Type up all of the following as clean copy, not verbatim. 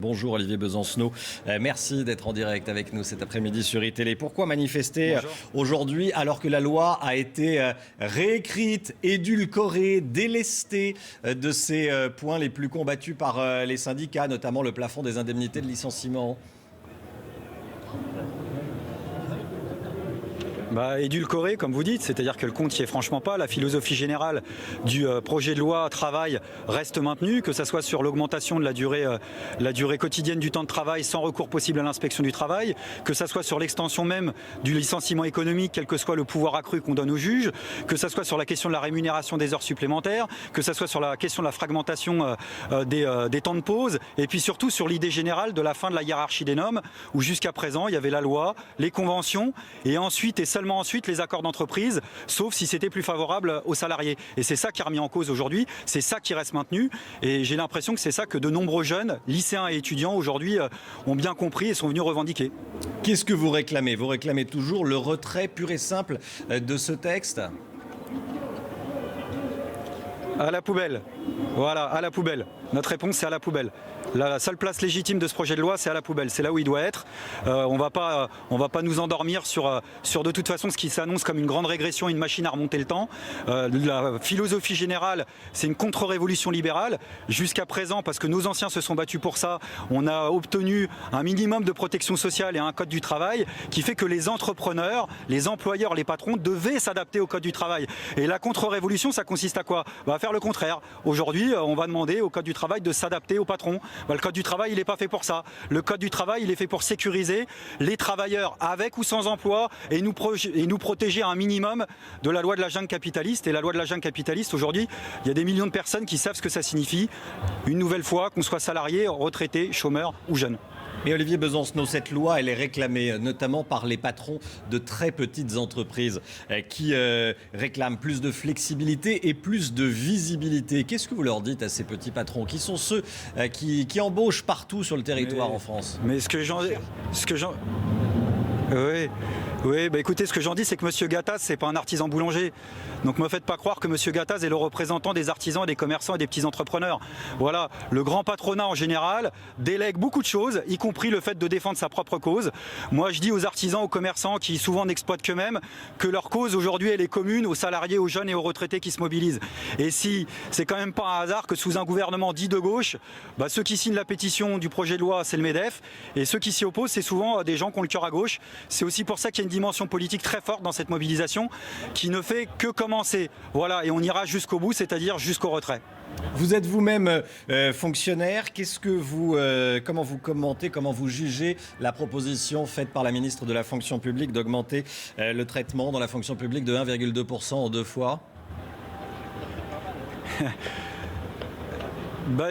Bonjour Olivier Besancenot, merci d'être en direct avec nous cet après-midi sur iTélé. Pourquoi manifester aujourd'hui alors que la loi a été réécrite, édulcorée, délestée de ses points les plus combattus par les syndicats, notamment le plafond des indemnités de licenciement? Édulcoré, comme vous dites, c'est-à-dire que le compte n'y est franchement pas. La philosophie générale du projet de loi travail reste maintenue, que ce soit sur l'augmentation de la durée quotidienne du temps de travail sans recours possible à l'inspection du travail, que ce soit sur l'extension même du licenciement économique, quel que soit le pouvoir accru qu'on donne aux juges, que ce soit sur la question de la rémunération des heures supplémentaires, que ce soit sur la question de la fragmentation des temps de pause, et puis surtout sur l'idée générale de la fin de la hiérarchie des normes, où jusqu'à présent il y avait la loi, les conventions, et ensuite seulement ensuite les accords d'entreprise, sauf si c'était plus favorable aux salariés. Et c'est ça qui est remis en cause aujourd'hui, c'est ça qui reste maintenu. Et j'ai l'impression que c'est ça que de nombreux jeunes, lycéens et étudiants aujourd'hui ont bien compris et sont venus revendiquer. Qu'est-ce que vous réclamez? Vous réclamez toujours le retrait pur et simple de ce texte? À la poubelle. Voilà, à la poubelle. Notre réponse, c'est à la poubelle. La seule place légitime de ce projet de loi, c'est à la poubelle. C'est là où il doit être. On va pas nous endormir sur de toute façon ce qui s'annonce comme une grande régression, une machine à remonter le temps. La philosophie générale, c'est une contre-révolution libérale. Jusqu'à présent, parce que nos anciens se sont battus pour ça, on a obtenu un minimum de protection sociale et un code du travail qui fait que les entrepreneurs, les employeurs, les patrons devaient s'adapter au code du travail. Et la contre-révolution, ça consiste à quoi? À faire le contraire. Aujourd'hui, on va demander au code du travail de s'adapter aux patrons. Le code du travail, il n'est pas fait pour ça. Le code du travail, il est fait pour sécuriser les travailleurs avec ou sans emploi et nous protéger à un minimum de la loi de la jungle capitaliste. Et la loi de la jungle capitaliste, aujourd'hui, il y a des millions de personnes qui savent ce que ça signifie. Une nouvelle fois, qu'on soit salarié, retraité, chômeur ou jeune. Mais Olivier Besancenot, cette loi, elle est réclamée notamment par les patrons de très petites entreprises qui réclament plus de flexibilité et plus de visibilité. Qu'est-ce que vous leur dites à ces petits patrons qui sont ceux qui embauchent partout sur le territoire en France? Mais Oui, écoutez, ce que j'en dis, c'est que M. Gattaz, c'est pas un artisan boulanger. Donc ne me faites pas croire que M. Gattaz est le représentant des artisans, des commerçants et des petits entrepreneurs. Voilà, le grand patronat en général délègue beaucoup de choses, y compris le fait de défendre sa propre cause. Moi, je dis aux artisans, aux commerçants qui souvent n'exploitent qu'eux-mêmes, que leur cause aujourd'hui, elle est commune aux salariés, aux jeunes et aux retraités qui se mobilisent. Et si c'est quand même pas un hasard que sous un gouvernement dit de gauche, ceux qui signent la pétition du projet de loi, c'est le MEDEF, et ceux qui s'y opposent, c'est souvent des gens qui ont le cœur à gauche. C'est aussi pour ça qu'il y a une dimension politique très forte dans cette mobilisation qui ne fait que commencer. Voilà, et on ira jusqu'au bout, c'est-à-dire jusqu'au retrait. Vous êtes vous-même fonctionnaire. Comment vous commentez, comment vous jugez la proposition faite par la ministre de la fonction publique d'augmenter le traitement dans la fonction publique de 1,2% en 2 fois?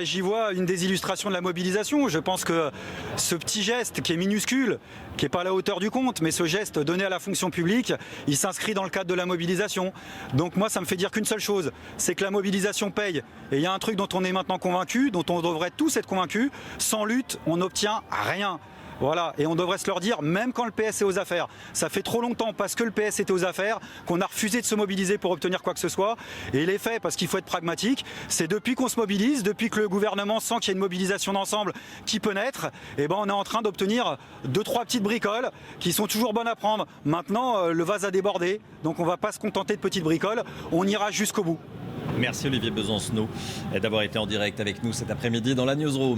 J'y vois une des illustrations de la mobilisation. Je pense que ce petit geste qui est minuscule, qui n'est pas à la hauteur du compte, mais ce geste donné à la fonction publique, il s'inscrit dans le cadre de la mobilisation. Donc moi, ça me fait dire qu'une seule chose, c'est que la mobilisation paye. Et il y a un truc dont on est maintenant convaincu, dont on devrait tous être convaincus, sans lutte, on n'obtient rien. Voilà, et on devrait se leur dire, même quand le PS est aux affaires. Ça fait trop longtemps, parce que le PS était aux affaires, qu'on a refusé de se mobiliser pour obtenir quoi que ce soit. Et les faits, parce qu'il faut être pragmatique, c'est depuis qu'on se mobilise, depuis que le gouvernement sent qu'il y a une mobilisation d'ensemble qui peut naître, on est en train d'obtenir 2-3 petites bricoles qui sont toujours bonnes à prendre. Maintenant, le vase a débordé, donc on ne va pas se contenter de petites bricoles, on ira jusqu'au bout. Merci Olivier Besancenot d'avoir été en direct avec nous cet après-midi dans la Newsroom.